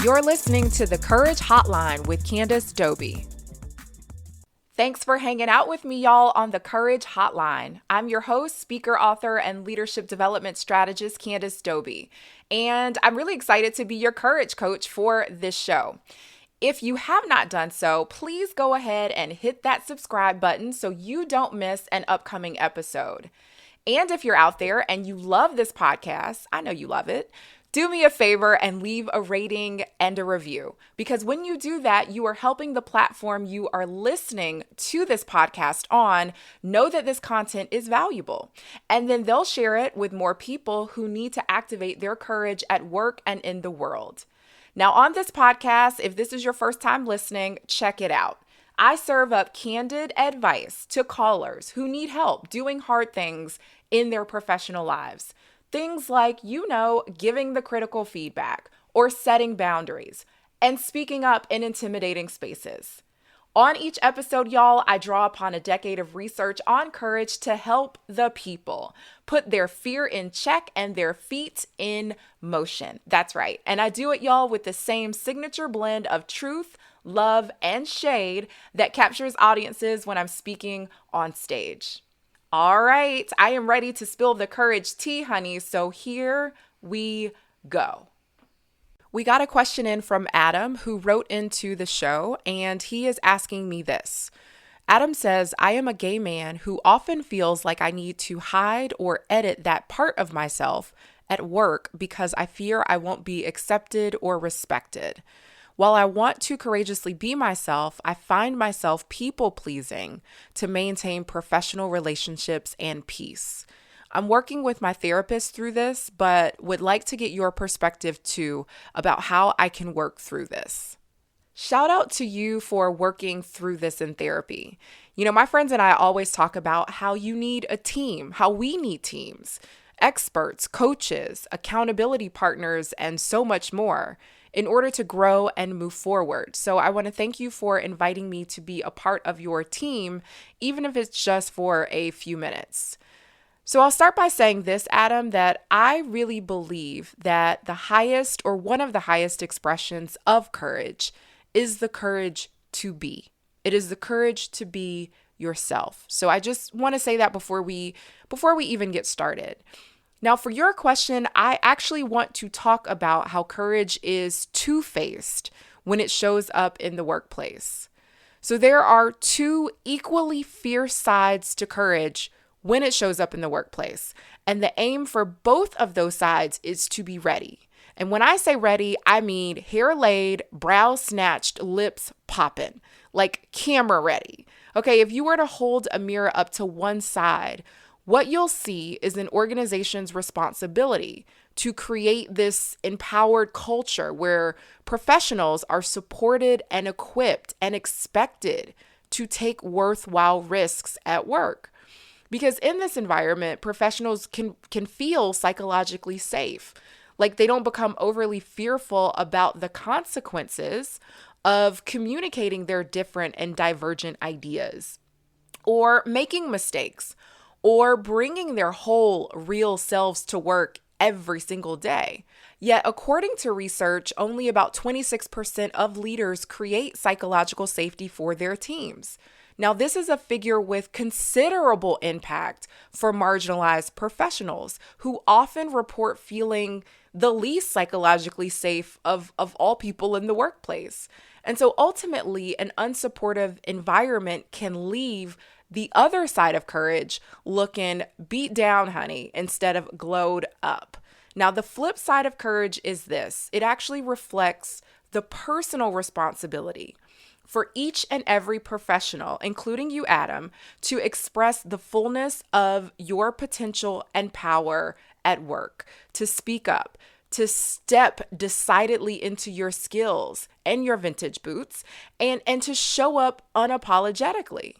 You're listening to the Courage Hotline with Candace Doby. Thanks for hanging out with me, y'all, on the Courage Hotline. I'm your host, speaker, author, and leadership development strategist, Candace Doby. And I'm really excited to be your courage coach for this show. If you have not done so, please go ahead and hit that subscribe button so you don't miss an upcoming episode. And if you're out there and you love this podcast, I know you love it, do me a favor and leave a rating and a review, because when you do that, you are helping the platform you are listening to this podcast on know that this content is valuable. And then they'll share it with more people who need to activate their courage at work and in the world. Now, on this podcast, if this is your first time listening, check it out. I serve up candid advice to callers who need help doing hard things in their professional lives. Things like, giving the critical feedback or setting boundaries and speaking up in intimidating spaces. On each episode, y'all, I draw upon a decade of research on courage to help the people put their fear in check and their feet in motion. That's right. And I do it, y'all, with the same signature blend of truth, love, and shade that captures audiences when I'm speaking on stage. All right, I am ready to spill the courage tea, honey, so here we go. We got a question in from Adam, who wrote into the show, and he is asking me this. Adam says, I am a gay man who often feels like I need to hide or edit that part of myself at work because I fear I won't be accepted or respected. While I want to courageously be myself, I find myself people-pleasing to maintain professional relationships and peace. I'm working with my therapist through this, but would like to get your perspective too about how I can work through this. Shout out to you for working through this in therapy. My friends and I always talk about how you need a team, how we need teams, experts, coaches, accountability partners, and so much more in order to grow and move forward. So I want to thank you for inviting me to be a part of your team, even if it's just for a few minutes. So I'll start by saying this, Adam, that I really believe that the highest or one of the highest expressions of courage is the courage to be. It is the courage to be yourself. So I just want to say that before we even get started. Now, for your question, I actually want to talk about how courage is two-faced when it shows up in the workplace. So there are two equally fierce sides to courage when it shows up in the workplace. And the aim for both of those sides is to be ready. And when I say ready, I mean hair laid, brow snatched, lips popping, like camera ready. Okay, if you were to hold a mirror up to one side, what you'll see is an organization's responsibility to create this empowered culture where professionals are supported and equipped and expected to take worthwhile risks at work. Because in this environment, professionals can feel psychologically safe. Like they don't become overly fearful about the consequences of communicating their different and divergent ideas or making mistakes, or bringing their whole real selves to work every single day. Yet, according to research, only about 26% of leaders create psychological safety for their teams. Now, this is a figure with considerable impact for marginalized professionals who often report feeling the least psychologically safe of all people in the workplace. And so ultimately, an unsupportive environment can leave the other side of courage looking beat down, honey, instead of glowed up. Now, the flip side of courage is this. It actually reflects the personal responsibility for each and every professional, including you, Adam, to express the fullness of your potential and power at work, to speak up, to step decidedly into your skills and your vintage boots, and to show up unapologetically.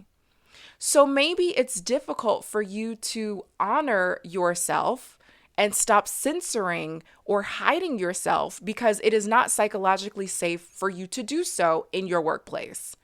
So maybe it's difficult for you to honor yourself and stop censoring or hiding yourself because it is not psychologically safe for you to do so in your workplace.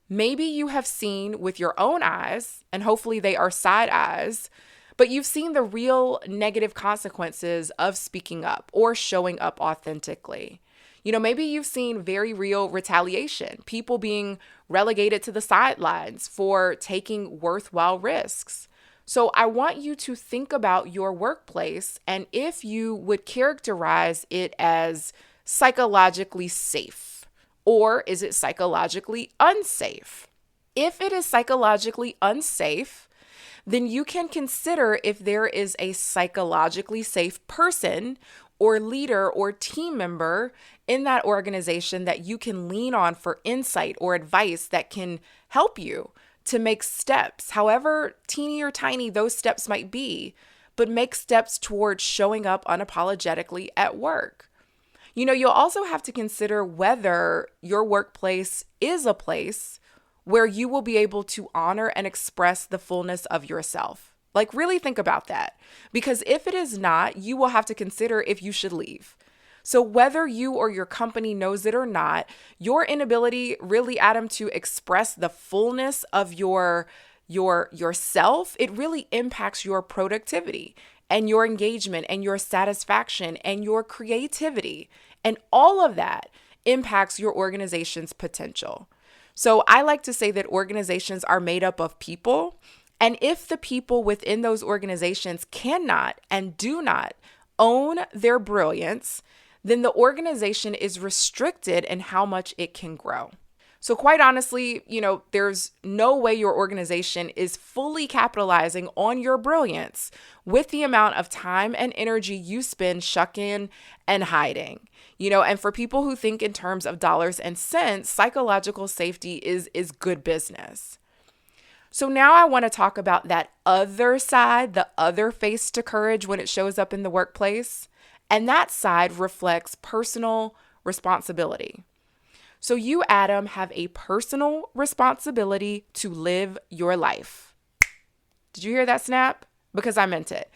Maybe you have seen with your own eyes, and hopefully they are side eyes, but you've seen the real negative consequences of speaking up or showing up authentically. Maybe you've seen very real retaliation, people being relegated to the sidelines for taking worthwhile risks. So I want you to think about your workplace and if you would characterize it as psychologically safe, or is it psychologically unsafe? If it is psychologically unsafe, then you can consider if there is a psychologically safe person or leader or team member in that organization that you can lean on for insight or advice that can help you to make steps, however teeny or tiny those steps might be, but make steps towards showing up unapologetically at work. You'll also have to consider whether your workplace is a place where you will be able to honor and express the fullness of yourself. Like, really think about that. Because if it is not, you will have to consider if you should leave. So whether you or your company knows it or not, your inability really, Adam, to express the fullness of yourself, it really impacts your productivity and your engagement and your satisfaction and your creativity. And all of that impacts your organization's potential. So I like to say that organizations are made up of people. And if the people within those organizations cannot and do not own their brilliance, then the organization is restricted in how much it can grow. So quite honestly, there's no way your organization is fully capitalizing on your brilliance with the amount of time and energy you spend shucking and hiding. And for people who think in terms of dollars and cents, psychological safety is good business. So now I want to talk about that other side, the other face to courage when it shows up in the workplace. And that side reflects personal responsibility. So you, Adam, have a personal responsibility to live your life. Did you hear that snap? Because I meant it.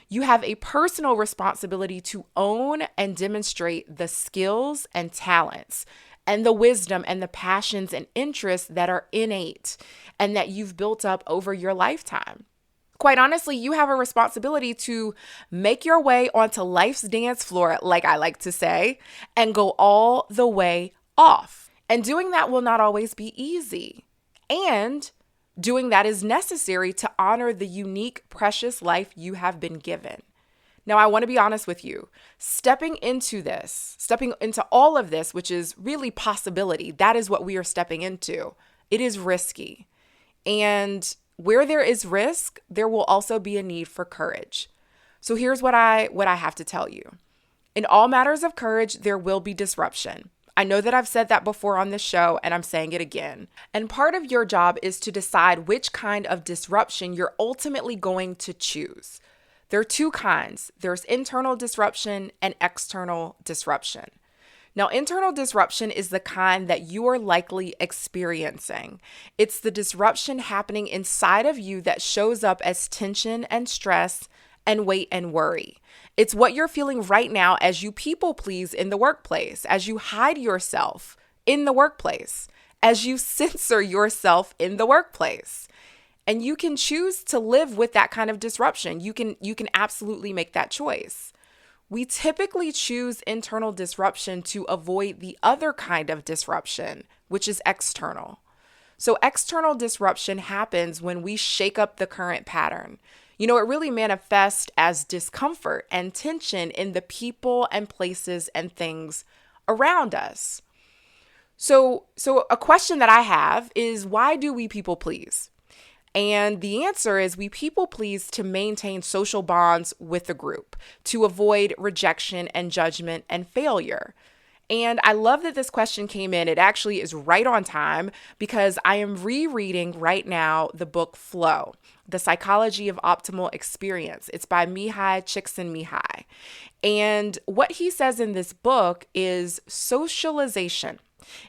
You have a personal responsibility to own and demonstrate the skills and talents and the wisdom and the passions and interests that are innate and that you've built up over your lifetime. Quite honestly, you have a responsibility to make your way onto life's dance floor, like I like to say, and go all the way off. And doing that will not always be easy. And doing that is necessary to honor the unique, precious life you have been given. Now, I want to be honest with you. Stepping into all of this, which is really possibility, that is what we are stepping into. It is risky. And where there is risk, there will also be a need for courage. So here's what I have to tell you. In all matters of courage, there will be disruption. I know that I've said that before on this show, and I'm saying it again. And part of your job is to decide which kind of disruption you're ultimately going to choose. There are two kinds. There's internal disruption and external disruption. Now, internal disruption is the kind that you are likely experiencing. It's the disruption happening inside of you that shows up as tension and stress and weight and worry. It's what you're feeling right now as you people please in the workplace, as you hide yourself in the workplace, as you censor yourself in the workplace. And you can choose to live with that kind of disruption. You can absolutely make that choice. We typically choose internal disruption to avoid the other kind of disruption, which is external. So external disruption happens when we shake up the current pattern. It really manifests as discomfort and tension in the people and places and things around us. So a question that I have is, why do we people please? And the answer is we people please to maintain social bonds with the group, to avoid rejection and judgment and failure. And I love that this question came in. It actually is right on time because I am rereading right now the book Flow, The Psychology of Optimal Experience. It's by Mihai Csikszentmihalyi. And what he says in this book is socialization.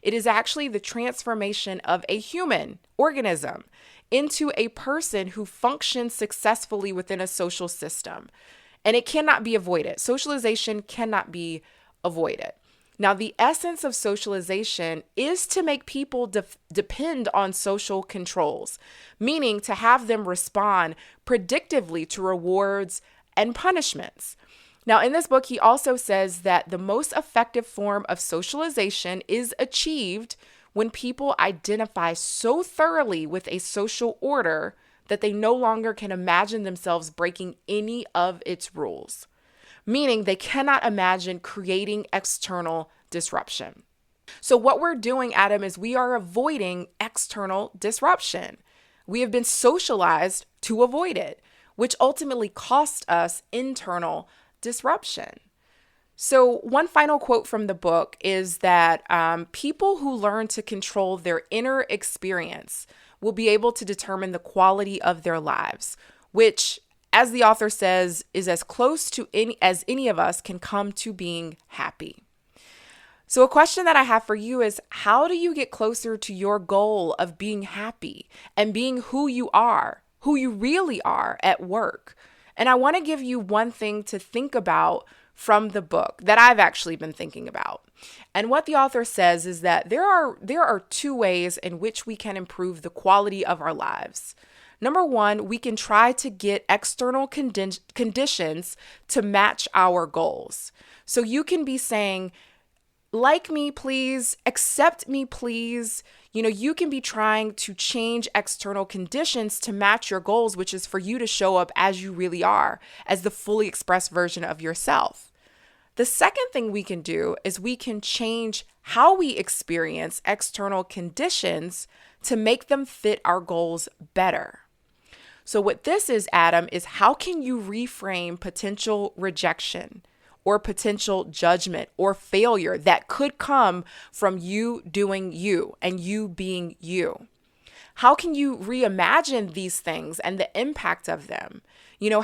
It is actually the transformation of a human organism into a person who functions successfully within a social system. And it cannot be avoided. Socialization cannot be avoided. Now, the essence of socialization is to make people depend on social controls, meaning to have them respond predictively to rewards and punishments. Now, in this book, he also says that the most effective form of socialization is achieved when people identify so thoroughly with a social order that they no longer can imagine themselves breaking any of its rules, meaning they cannot imagine creating external disruption. So what we're doing, Adam, is we are avoiding external disruption. We have been socialized to avoid it, which ultimately costs us internal disruption. So one final quote from the book is that people who learn to control their inner experience will be able to determine the quality of their lives, which, as the author says, is as close to any of us can come to being happy. So a question that I have for you is, how do you get closer to your goal of being happy and being who you really are at work? And I want to give you one thing to think about from the book that I've actually been thinking about. And what the author says is that there are two ways in which we can improve the quality of our lives. Number one, we can try to get external conditions to match our goals. So you can be saying, like me, please, accept me, please. You can be trying to change external conditions to match your goals, which is for you to show up as you really are, as the fully expressed version of yourself. The second thing we can do is we can change how we experience external conditions to make them fit our goals better. So what this is, Adam, is how can you reframe potential rejection or potential judgment or failure that could come from you doing you and you being you? How can you reimagine these things and the impact of them?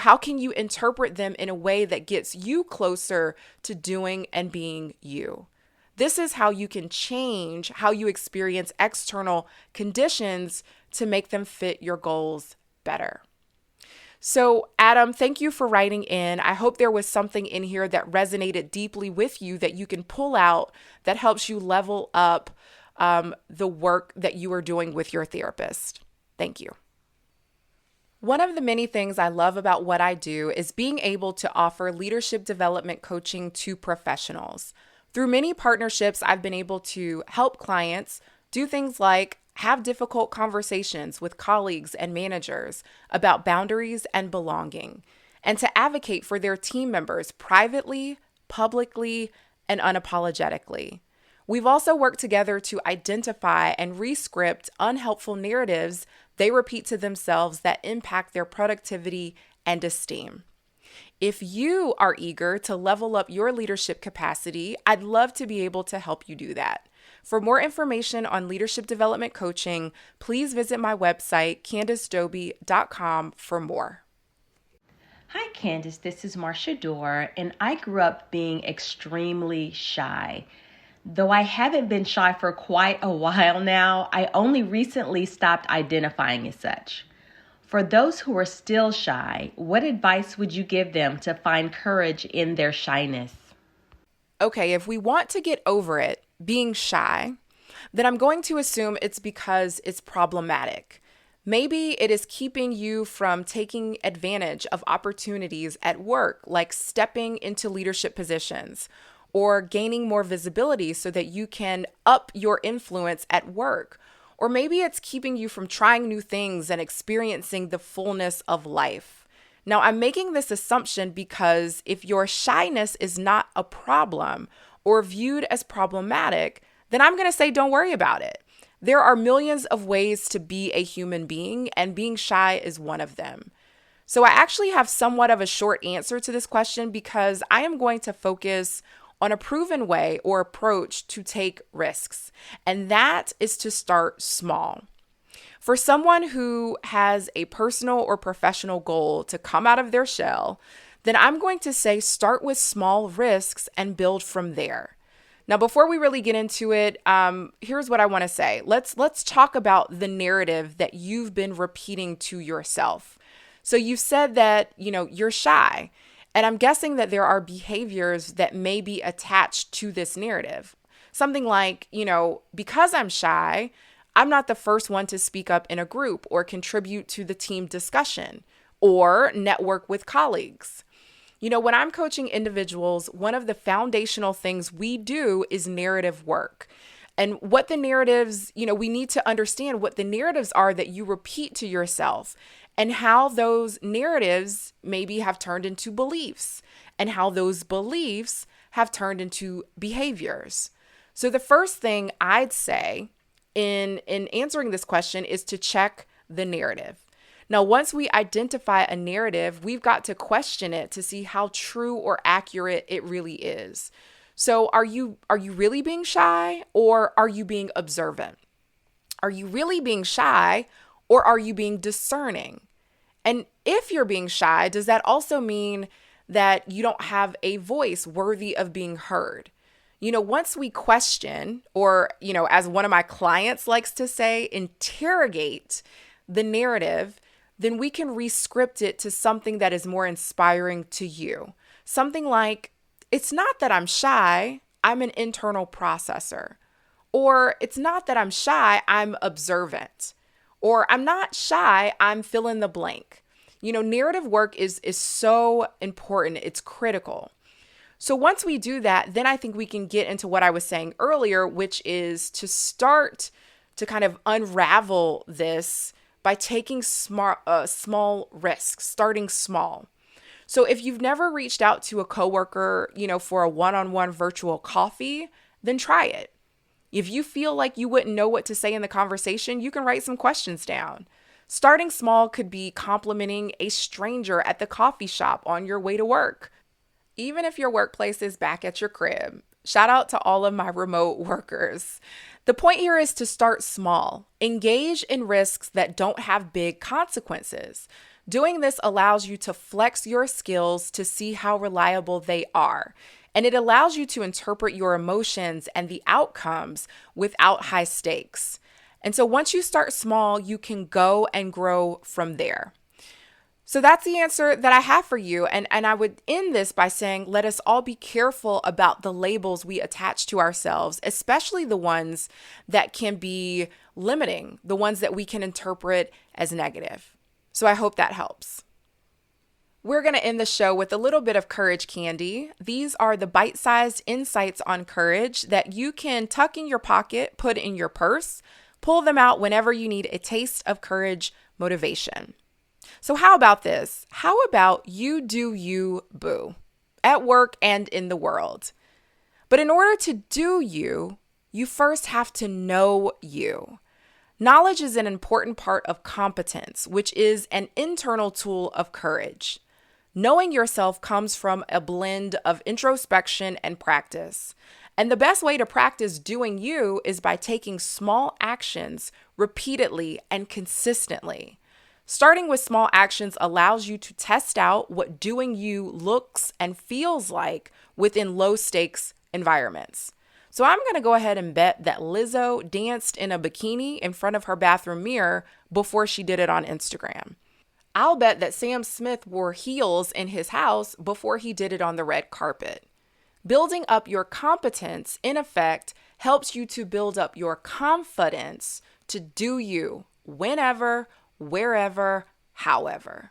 How can you interpret them in a way that gets you closer to doing and being you? This is how you can change how you experience external conditions to make them fit your goals better. So, Adam, thank you for writing in. I hope there was something in here that resonated deeply with you that you can pull out that helps you level up the work that you are doing with your therapist. Thank you. One of the many things I love about what I do is being able to offer leadership development coaching to professionals. Through many partnerships, I've been able to help clients do things like have difficult conversations with colleagues and managers about boundaries and belonging, and to advocate for their team members privately, publicly, and unapologetically. We've also worked together to identify and re-script unhelpful narratives they repeat to themselves that impact their productivity and esteem. If you are eager to level up your leadership capacity, I'd love to be able to help you do that. For more information on leadership development coaching, please visit my website, CandaceDoby.com, for more. Hi, Candace. This is Marcia Dorr, and I grew up being extremely shy. Though I haven't been shy for quite a while now, I only recently stopped identifying as such. For those who are still shy, what advice would you give them to find courage in their shyness? Okay, if we want to get over it, being shy, then I'm going to assume it's because it's problematic. Maybe it is keeping you from taking advantage of opportunities at work, like stepping into leadership positions or gaining more visibility so that you can up your influence at work. Or maybe it's keeping you from trying new things and experiencing the fullness of life. Now, I'm making this assumption because if your shyness is not a problem or viewed as problematic, then I'm going to say don't worry about it. There are millions of ways to be a human being, and being shy is one of them. So I actually have somewhat of a short answer to this question because I am going to focus on a proven way or approach to take risks, and that is to start small. For someone who has a personal or professional goal to come out of their shell, then I'm going to say start with small risks and build from there. Now, before we really get into it, here's what I want to say. Let's talk about the narrative that you've been repeating to yourself. So you've said that, you're shy. And I'm guessing that there are behaviors that may be attached to this narrative. Something like, because I'm shy, I'm not the first one to speak up in a group or contribute to the team discussion or network with colleagues. When I'm coaching individuals, one of the foundational things we do is narrative work. And what the narratives, we need to understand what the narratives are that you repeat to yourself and how those narratives maybe have turned into beliefs and how those beliefs have turned into behaviors. So the first thing I'd say in answering this question is to check the narrative. Now, once we identify a narrative, we've got to question it to see how true or accurate it really is. So are you really being shy, or are you being observant? Are you really being shy, or are you being discerning? And if you're being shy, does that also mean that you don't have a voice worthy of being heard? Once we question, or, as one of my clients likes to say, interrogate the narrative, then we can re-script it to something that is more inspiring to you. Something like, it's not that I'm shy, I'm an internal processor. Or it's not that I'm shy, I'm observant. Or I'm not shy, I'm fill in the blank. Narrative work is so important. It's critical. So once we do that, then I think we can get into what I was saying earlier, which is to start to kind of unravel this by taking small risks, starting small. So if you've never reached out to a coworker, for a one-on-one virtual coffee, then try it. If you feel like you wouldn't know what to say in the conversation, you can write some questions down. Starting small could be complimenting a stranger at the coffee shop on your way to work. Even if your workplace is back at your crib. Shout out to all of my remote workers. The point here is to start small. Engage in risks that don't have big consequences. Doing this allows you to flex your skills to see how reliable they are. And it allows you to interpret your emotions and the outcomes without high stakes. And so once you start small, you can go and grow from there. So that's the answer that I have for you. And I would end this by saying, let us all be careful about the labels we attach to ourselves, especially the ones that can be limiting, the ones that we can interpret as negative. So I hope that helps. We're going to end the show with a little bit of courage candy. These are the bite-sized insights on courage that you can tuck in your pocket, put in your purse, pull them out whenever you need a taste of courage motivation. So how about this? How about you do you, boo, at work and in the world? But in order to do you, you first have to know you. Knowledge is an important part of competence, which is an internal tool of courage. Knowing yourself comes from a blend of introspection and practice. And the best way to practice doing you is by taking small actions repeatedly and consistently. Starting with small actions allows you to test out what doing you looks and feels like within low-stakes environments. So I'm going to go ahead and bet that Lizzo danced in a bikini in front of her bathroom mirror before she did it on Instagram. I'll bet that Sam Smith wore heels in his house before he did it on the red carpet. Building up your competence, in effect, helps you to build up your confidence to do you whenever, wherever, however.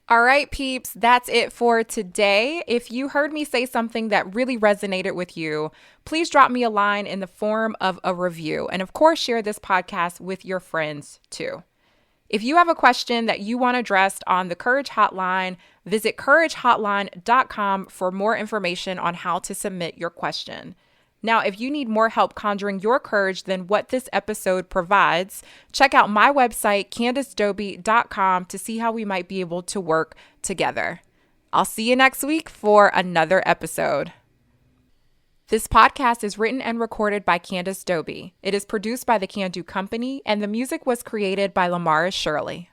All right, peeps, that's it for today. If you heard me say something that really resonated with you, please drop me a line in the form of a review. And of course, share this podcast with your friends too. If you have a question that you want addressed on the Courage Hotline, visit couragehotline.com for more information on how to submit your question. Now, if you need more help conjuring your courage than what this episode provides, check out my website, CandaceDoby.com, to see how we might be able to work together. I'll see you next week for another episode. This podcast is written and recorded by Candace Doby. It is produced by the Can Do Company, and the music was created by Lamara Shirley.